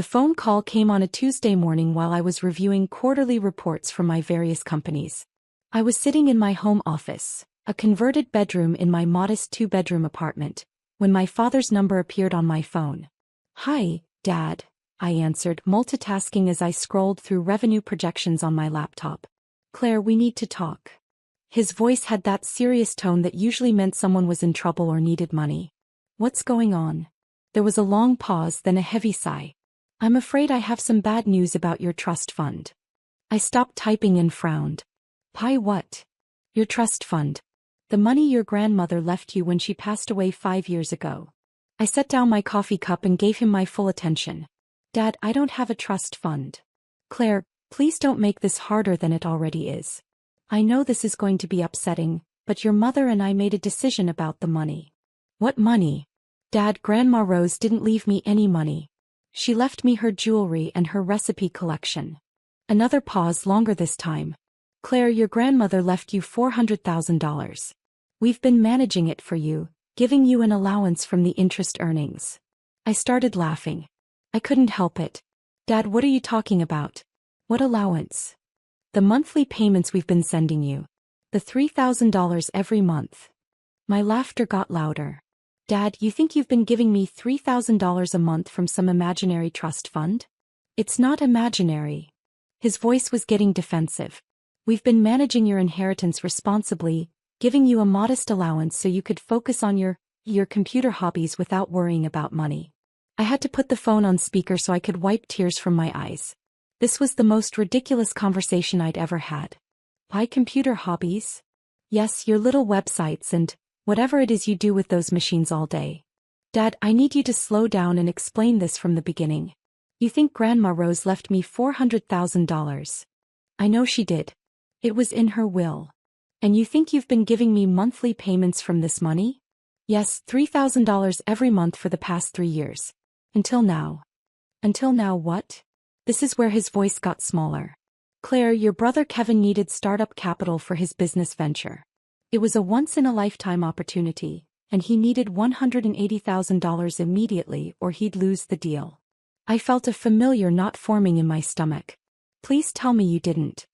The phone call came on a Tuesday morning while I was reviewing quarterly reports from my various companies. I was sitting in my home office, a converted bedroom in my modest two-bedroom apartment, when my father's number appeared on my phone. "Hi, Dad," I answered, multitasking as I scrolled through revenue projections on my laptop. "Claire, we need to talk." His voice had that serious tone that usually meant someone was in trouble or needed money. "What's going on?" There was a long pause, then a heavy sigh. "I'm afraid I have some bad news about your trust fund." I stopped typing and frowned. "Pie what?" "Your trust fund. The money your grandmother left you when she passed away 5 years ago." I set down my coffee cup and gave him my full attention. "Dad, I don't have a trust fund." "Claire, please don't make this harder than it already is. I know this is going to be upsetting, but your mother and I made a decision about the money." "What money?" "Dad, Grandma Rose didn't leave me any money. She left me her jewelry and her recipe collection." Another pause, longer this time. "Claire, your grandmother left you $400,000. We've been managing it for you, giving you an allowance from the interest earnings." I started laughing. I couldn't help it. "Dad, what are you talking about? What allowance?" "The monthly payments we've been sending you. The $3,000 every month." My laughter got louder. "Dad, you think you've been giving me $3,000 a month from some imaginary trust fund?" "It's not imaginary." His voice was getting defensive. "We've been managing your inheritance responsibly, giving you a modest allowance so you could focus on your computer hobbies without worrying about money." I had to put the phone on speaker so I could wipe tears from my eyes. This was the most ridiculous conversation I'd ever had. "My computer hobbies?" "Yes, your little websites and whatever it is you do with those machines all day." "Dad, I need you to slow down and explain this from the beginning. You think Grandma Rose left me $400,000. I know she did. It was in her will. And you think you've been giving me monthly payments from this money?" "Yes, $3,000 every month for the past 3 years. Until now." "Until now what?" This is where his voice got smaller. "Claire, your brother Kevin needed startup capital for his business venture. It was a once-in-a-lifetime opportunity, and he needed $180,000 immediately or he'd lose the deal." I felt a familiar knot forming in my stomach. "Please tell me you didn't."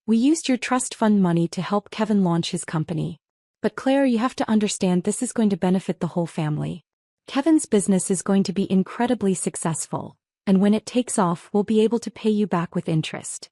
"We used your trust fund money to help Kevin launch his company. But Claire, you have to understand this is going to benefit the whole family. Kevin's business is going to be incredibly successful, and when it takes off we'll be able to pay you back with interest."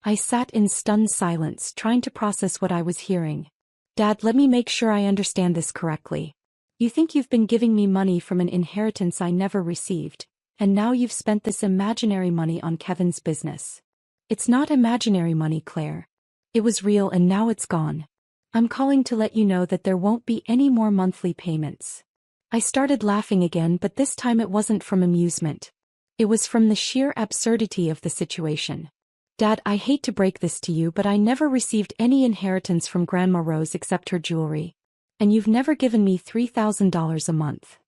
I sat in stunned silence, trying to process what I was hearing. "Dad, let me make sure I understand this correctly. You think you've been giving me money from an inheritance I never received, and now you've spent this imaginary money on Kevin's business." "It's not imaginary money, Claire. It was real and now it's gone. I'm calling to let you know that there won't be any more monthly payments." I started laughing again, but this time it wasn't from amusement. It was from the sheer absurdity of the situation. "Dad, I hate to break this to you, but I never received any inheritance from Grandma Rose except her jewelry. And you've never given me $3,000 a month.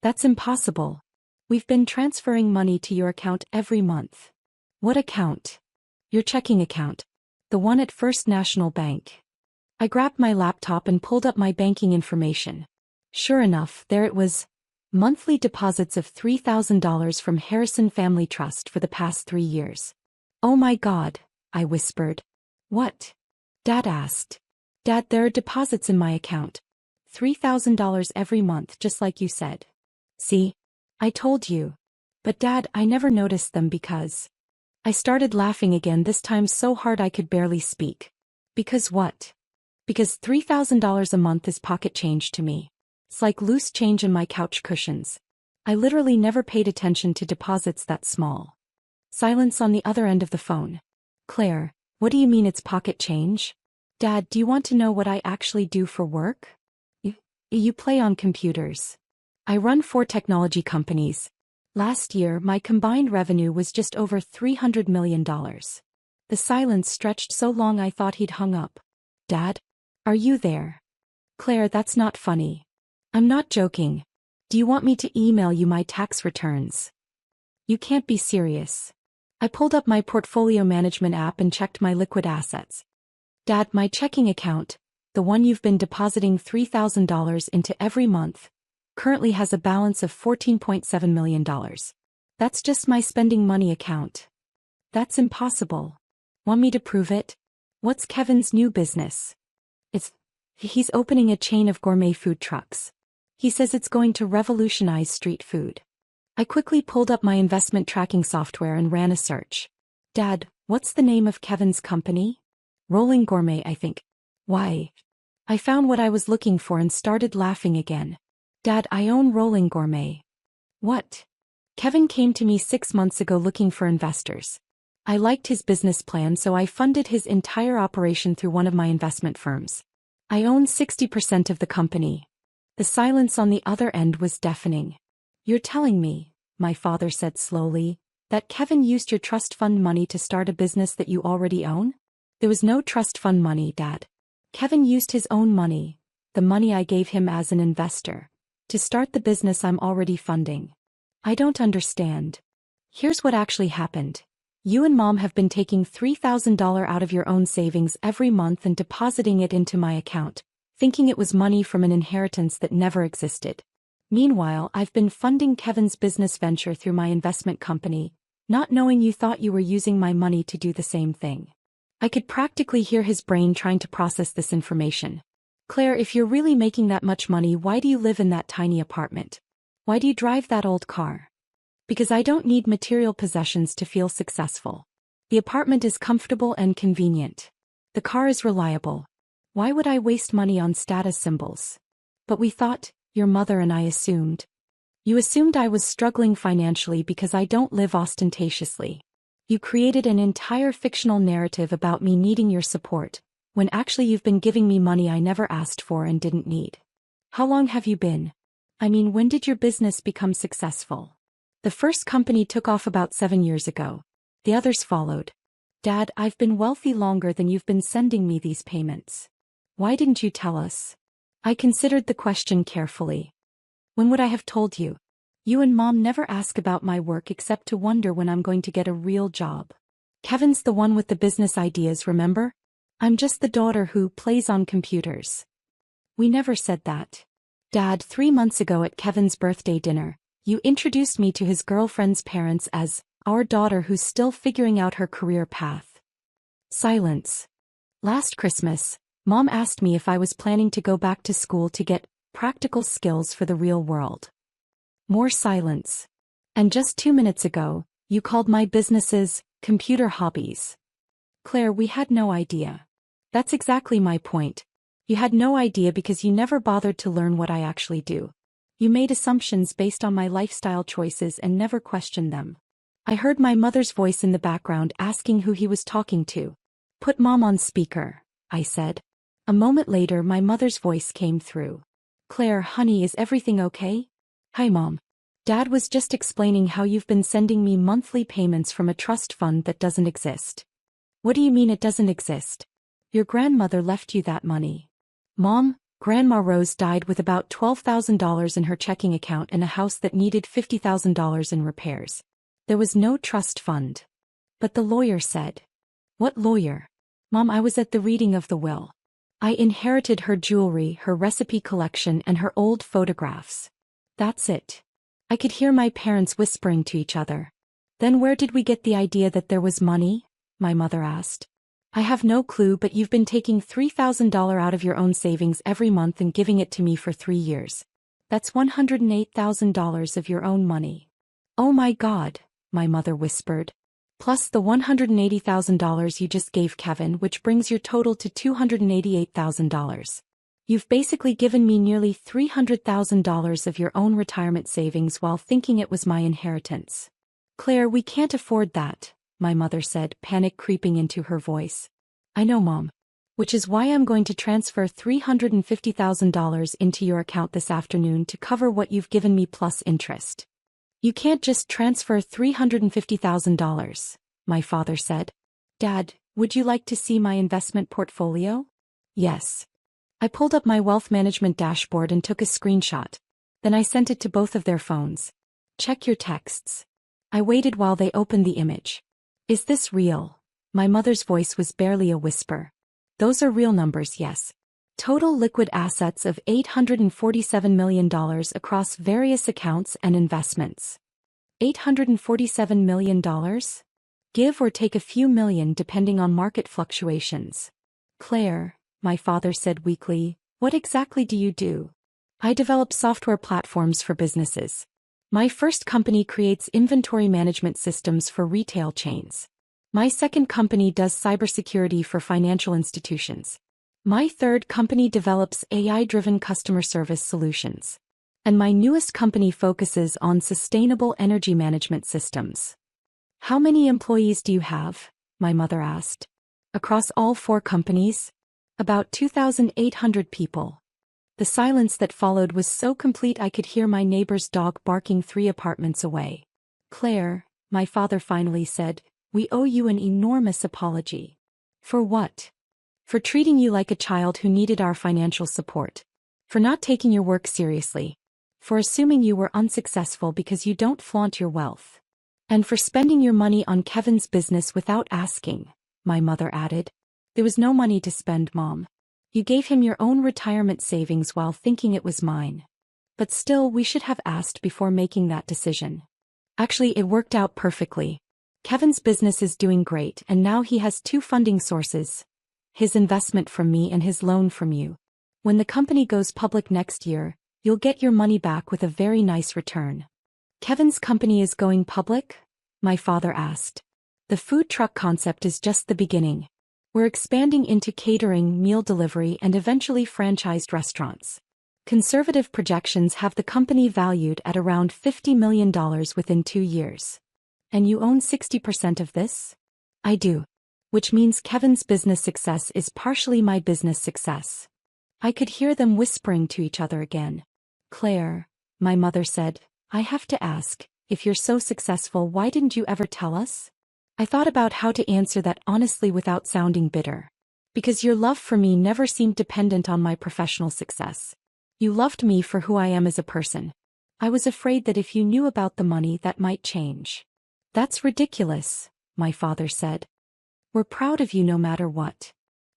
That's impossible. We've been transferring money to your account every month." "What account?" "Your checking account. The one at First National Bank." I grabbed my laptop and pulled up my banking information. Sure enough, there it was. Monthly deposits of $3,000 from Harrison Family Trust for the past 3 years. "Oh my God," I whispered. "What?" Dad asked. "Dad, there are deposits in my account. $3,000 every month, just like you said." "See? I told you." "But Dad, I never noticed them because..." I started laughing again, this time so hard I could barely speak. "Because what?" "Because $3,000 a month is pocket change to me. It's like loose change in my couch cushions. I literally never paid attention to deposits that small." Silence on the other end of the phone. "Claire, what do you mean it's pocket change?" "Dad, do you want to know what I actually do for work?" You play on computers. I run 4 technology companies. Last year, my combined revenue was just over $300 million. The silence stretched so long I thought he'd hung up. "Dad? Are you there?" "Claire, that's not funny. I'm not joking. Do you want me to email you my tax returns?" "You can't be serious." I pulled up my portfolio management app and checked my liquid assets. "Dad, my checking account, the one you've been depositing $3,000 into every month, currently has a balance of $14.7 million. That's just my spending money account. That's impossible. Want me to prove it? What's Kevin's new business? He's opening a chain of gourmet food trucks. He says it's going to revolutionize street food. I quickly pulled up my investment tracking software and ran a search. Dad, what's the name of Kevin's company? Rolling Gourmet, I think. Why? I found what I was looking for and started laughing again. Dad, I own Rolling Gourmet. What? Kevin came to me 6 months ago looking for investors. I liked his business plan, so I funded his entire operation through one of my investment firms. I own 60% of the company. The silence on the other end was deafening. You're telling me, my father said slowly, that Kevin used your trust fund money to start a business that you already own? There was no trust fund money, Dad. Kevin used his own money, the money I gave him as an investor, to start the business I'm already funding. I don't understand. Here's what actually happened. You and Mom have been taking $3,000 out of your own savings every month and depositing it into my account, thinking it was money from an inheritance that never existed. Meanwhile, I've been funding Kevin's business venture through my investment company, not knowing you thought you were using my money to do the same thing. I could practically hear his brain trying to process this information. Claire, if you're really making that much money, why do you live in that tiny apartment? Why do you drive that old car? Because I don't need material possessions to feel successful. The apartment is comfortable and convenient. The car is reliable. Why would I waste money on status symbols? But we thought, your mother and I assumed. You assumed I was struggling financially because I don't live ostentatiously. You created an entire fictional narrative about me needing your support, when actually you've been giving me money I never asked for and didn't need. How long have you been? When did your business become successful? The first company took off about 7 years ago. The others followed. Dad, I've been wealthy longer than you've been sending me these payments. Why didn't you tell us? I considered the question carefully. When would I have told you? You and Mom never ask about my work except to wonder when I'm going to get a real job. Kevin's the one with the business ideas, remember? I'm just the daughter who plays on computers. We never said that. Dad, 3 months ago at Kevin's birthday dinner, you introduced me to his girlfriend's parents as our daughter who's still figuring out her career path. Silence. Last Christmas, Mom asked me if I was planning to go back to school to get practical skills for the real world. More silence. And just 2 minutes ago, you called my businesses computer hobbies. Claire, we had no idea. That's exactly my point. You had no idea because you never bothered to learn what I actually do. You made assumptions based on my lifestyle choices and never questioned them. I heard my mother's voice in the background asking who he was talking to. Put Mom on speaker, I said. A moment later, my mother's voice came through. Claire, honey, is everything okay? Hi, Mom. Dad was just explaining how you've been sending me monthly payments from a trust fund that doesn't exist. What do you mean it doesn't exist? Your grandmother left you that money. Mom, Grandma Rose died with about $12,000 in her checking account and a house that needed $50,000 in repairs. There was no trust fund. But the lawyer said. What lawyer? Mom, I was at the reading of the will. I inherited her jewelry, her recipe collection, and her old photographs. That's it. I could hear my parents whispering to each other. Then where did we get the idea that there was money? My mother asked. I have no clue, but you've been taking $3,000 out of your own savings every month and giving it to me for 3 years. That's $108,000 of your own money. Oh my God, my mother whispered. Plus the $180,000 you just gave Kevin, which brings your total to $288,000. You've basically given me nearly $300,000 of your own retirement savings while thinking it was my inheritance. Claire, we can't afford that, my mother said, panic creeping into her voice. I know, Mom. Which is why I'm going to transfer $350,000 into your account this afternoon to cover what you've given me plus interest. You can't just transfer $350,000, my father said. Dad, would you like to see my investment portfolio? Yes. I pulled up my wealth management dashboard and took a screenshot. Then I sent it to both of their phones. Check your texts. I waited while they opened the image. Is this real? My mother's voice was barely a whisper. Those are real numbers, yes. Total liquid assets of $847 million across various accounts and investments. $847 million? Give or take a few million depending on market fluctuations. Claire, my father said weakly, what exactly do you do? I develop software platforms for businesses. My first company creates inventory management systems for retail chains. My second company does cybersecurity for financial institutions. My third company develops AI-driven customer service solutions. And my newest company focuses on sustainable energy management systems. How many employees do you have? My mother asked. Across all 4 companies? About 2,800 people. The silence that followed was so complete I could hear my neighbor's dog barking 3 apartments away. Claire, my father finally said, we owe you an enormous apology. For what? For treating you like a child who needed our financial support. For not taking your work seriously. For assuming you were unsuccessful because you don't flaunt your wealth. And for spending your money on Kevin's business without asking, my mother added. There was no money to spend, Mom. You gave him your own retirement savings while thinking it was mine. But still, we should have asked before making that decision. Actually, it worked out perfectly. Kevin's business is doing great and now he has 2 funding sources. His investment from me and his loan from you. When the company goes public next year, you'll get your money back with a very nice return. Kevin's company is going public? My father asked. The food truck concept is just the beginning. We're expanding into catering, meal delivery, and eventually franchised restaurants. Conservative projections have the company valued at around $50 million within 2 years. And you own 60% of this? I do. Which means Kevin's business success is partially my business success. I could hear them whispering to each other again. Claire, my mother said, I have to ask, if you're so successful, why didn't you ever tell us? I thought about how to answer that honestly without sounding bitter. Because your love for me never seemed dependent on my professional success. You loved me for who I am as a person. I was afraid that if you knew about the money, that might change. That's ridiculous, my father said. We're proud of you no matter what.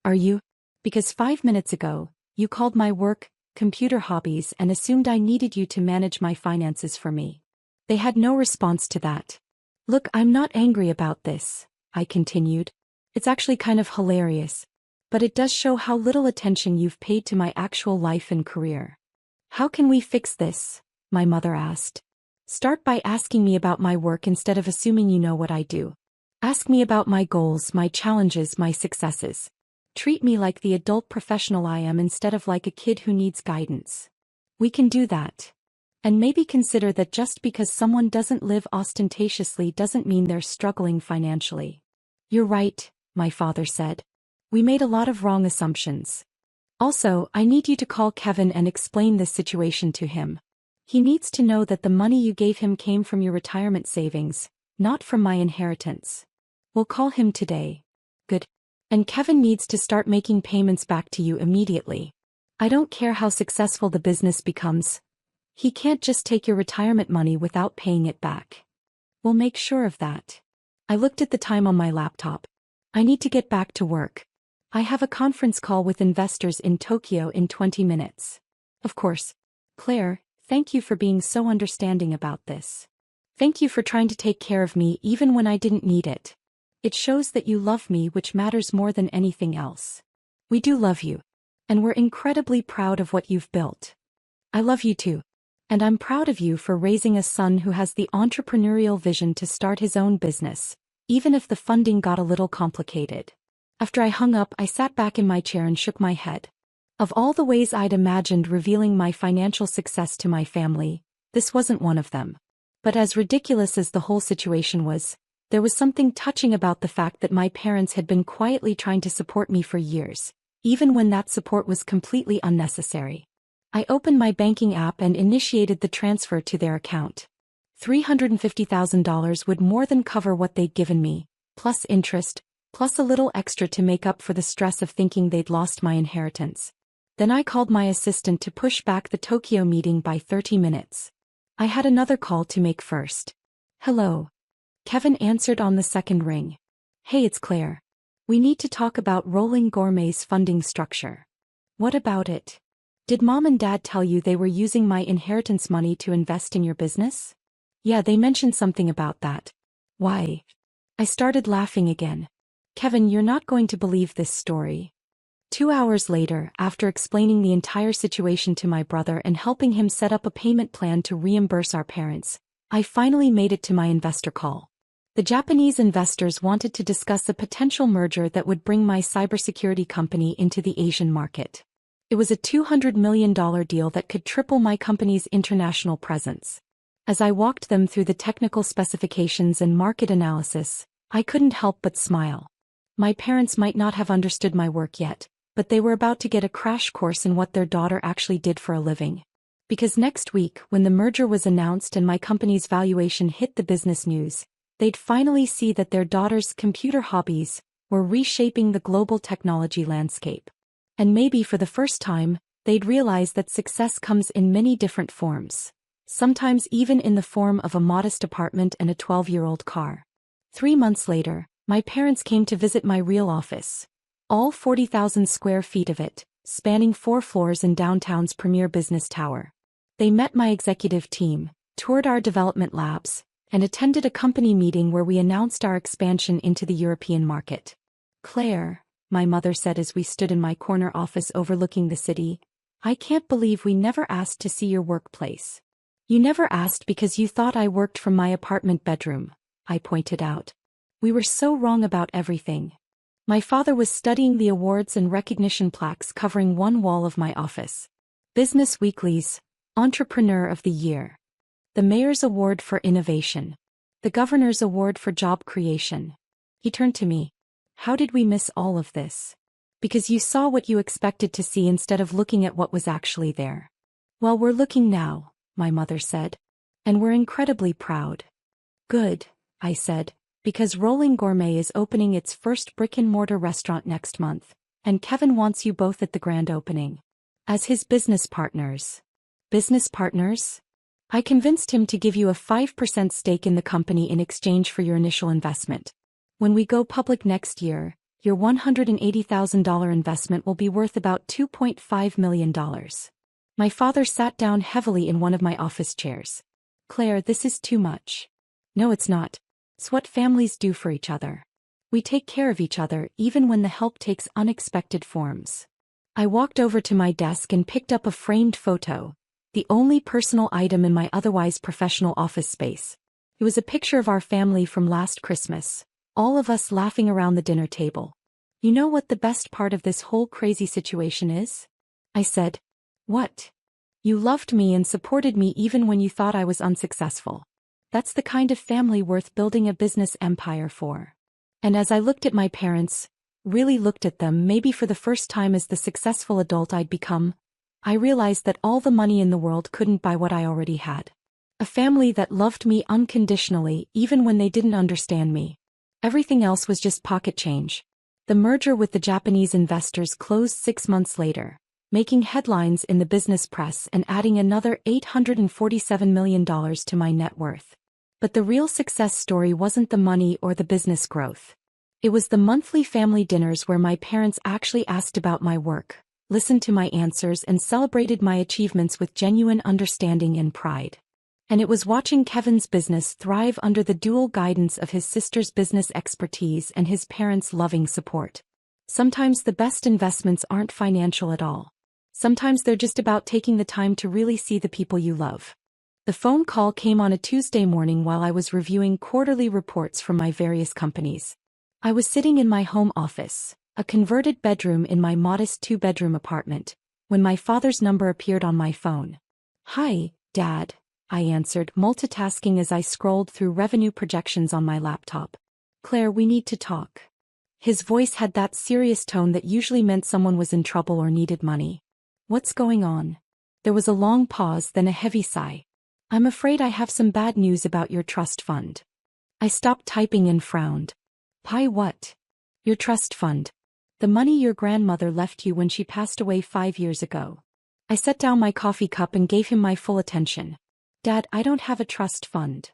Are you? Because 5 minutes ago, you called my work, computer hobbies and assumed I needed you to manage my finances for me. They had no response to that. Look, I'm not angry about this, I continued. It's actually kind of hilarious. But it does show how little attention you've paid to my actual life and career. How can we fix this? My mother asked. Start by asking me about my work instead of assuming you know what I do. Ask me about my goals, my challenges, my successes. Treat me like the adult professional I am instead of like a kid who needs guidance. We can do that. And maybe consider that just because someone doesn't live ostentatiously doesn't mean they're struggling financially. You're right, my father said. We made a lot of wrong assumptions. Also, I need you to call Kevin and explain this situation to him. He needs to know that the money you gave him came from your retirement savings, not from my inheritance. We'll call him today. Good. And Kevin needs to start making payments back to you immediately. I don't care how successful the business becomes. He can't just take your retirement money without paying it back. We'll make sure of that. I looked at the time on my laptop. I need to get back to work. I have a conference call with investors in Tokyo in 20 minutes. Of course. Claire, thank you for being so understanding about this. Thank you for trying to take care of me even when I didn't need it. It shows that you love me, which matters more than anything else. We do love you. And we're incredibly proud of what you've built. I love you too. And I'm proud of you for raising a son who has the entrepreneurial vision to start his own business, even if the funding got a little complicated. After I hung up, I sat back in my chair and shook my head. Of all the ways I'd imagined revealing my financial success to my family, this wasn't one of them. But as ridiculous as the whole situation was, there was something touching about the fact that my parents had been quietly trying to support me for years, even when that support was completely unnecessary. I opened my banking app and initiated the transfer to their account. $350,000 would more than cover what they'd given me, plus interest, plus a little extra to make up for the stress of thinking they'd lost my inheritance. Then I called my assistant to push back the Tokyo meeting by 30 minutes. I had another call to make first. Hello. Kevin answered on the second ring. Hey, it's Claire. We need to talk about Rolling Gourmet's funding structure. What about it? Did Mom and Dad tell you they were using my inheritance money to invest in your business? Yeah, they mentioned something about that. Why? I started laughing again. Kevin, you're not going to believe this story. 2 hours later, after explaining the entire situation to my brother and helping him set up a payment plan to reimburse our parents, I finally made it to my investor call. The Japanese investors wanted to discuss a potential merger that would bring my cybersecurity company into the Asian market. It was a $200 million deal that could triple my company's international presence. As I walked them through the technical specifications and market analysis, I couldn't help but smile. My parents might not have understood my work yet, but they were about to get a crash course in what their daughter actually did for a living. Because next week, when the merger was announced and my company's valuation hit the business news, they'd finally see that their daughter's computer hobbies were reshaping the global technology landscape. And maybe for the first time, they'd realize that success comes in many different forms, sometimes even in the form of a modest apartment and a 12-year-old car. 3 months later, my parents came to visit my real office. All 40,000 square feet of it, spanning 4 floors in downtown's premier business tower. They met my executive team, toured our development labs, and attended a company meeting where we announced our expansion into the European market. Claire, my mother said as we stood in my corner office overlooking the city, I can't believe we never asked to see your workplace. You never asked because you thought I worked from my apartment bedroom, I pointed out. We were so wrong about everything. My father was studying the awards and recognition plaques covering one wall of my office. Business Weekly's Entrepreneur of the Year. The Mayor's Award for Innovation. The Governor's Award for Job Creation. He turned to me. How did we miss all of this? Because you saw what you expected to see instead of looking at what was actually there. Well, we're looking now, my mother said. And we're incredibly proud. Good, I said. Because Rolling Gourmet is opening its first brick-and-mortar restaurant next month, and Kevin wants you both at the grand opening. As his business partners. Business partners? I convinced him to give you a 5% stake in the company in exchange for your initial investment. When we go public next year, your $180,000 investment will be worth about $2.5 million. My father sat down heavily in one of my office chairs. Claire, this is too much. No, it's not. It's what families do for each other. We take care of each other even when the help takes unexpected forms. I walked over to my desk and picked up a framed photo, the only personal item in my otherwise professional office space. It was a picture of our family from last Christmas, all of us laughing around the dinner table. You know what the best part of this whole crazy situation is? I said. What? You loved me and supported me even when you thought I was unsuccessful. That's the kind of family worth building a business empire for. And as I looked at my parents, really looked at them maybe for the first time as the successful adult I'd become, I realized that all the money in the world couldn't buy what I already had. A family that loved me unconditionally even when they didn't understand me. Everything else was just pocket change. The merger with the Japanese investors closed 6 months later, making headlines in the business press and adding another $847 million to my net worth. But the real success story wasn't the money or the business growth. It was the monthly family dinners where my parents actually asked about my work, listened to my answers and celebrated my achievements with genuine understanding and pride. And it was watching Kevin's business thrive under the dual guidance of his sister's business expertise and his parents' loving support. Sometimes the best investments aren't financial at all. Sometimes they're just about taking the time to really see the people you love. The phone call came on a Tuesday morning while I was reviewing quarterly reports from my various companies. I was sitting in my home office, a converted bedroom in my modest 2-bedroom apartment, when my father's number appeared on my phone. Hi, Dad, I answered, multitasking as I scrolled through revenue projections on my laptop. Claire, we need to talk. His voice had that serious tone that usually meant someone was in trouble or needed money. What's going on? There was a long pause, then a heavy sigh. I'm afraid I have some bad news about your trust fund. I stopped typing and frowned. Pie what? Your trust fund. The money your grandmother left you when she passed away 5 years ago. I set down my coffee cup and gave him my full attention. Dad, I don't have a trust fund.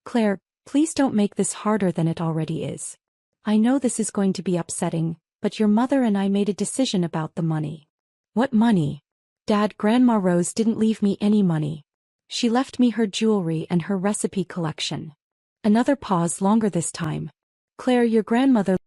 Claire, please don't make this harder than it already is. I know this is going to be upsetting, but your mother and I made a decision about the money. What money? Dad, Grandma Rose didn't leave me any money. She left me her jewelry and her recipe collection. Another pause, longer this time. Claire, your grandmother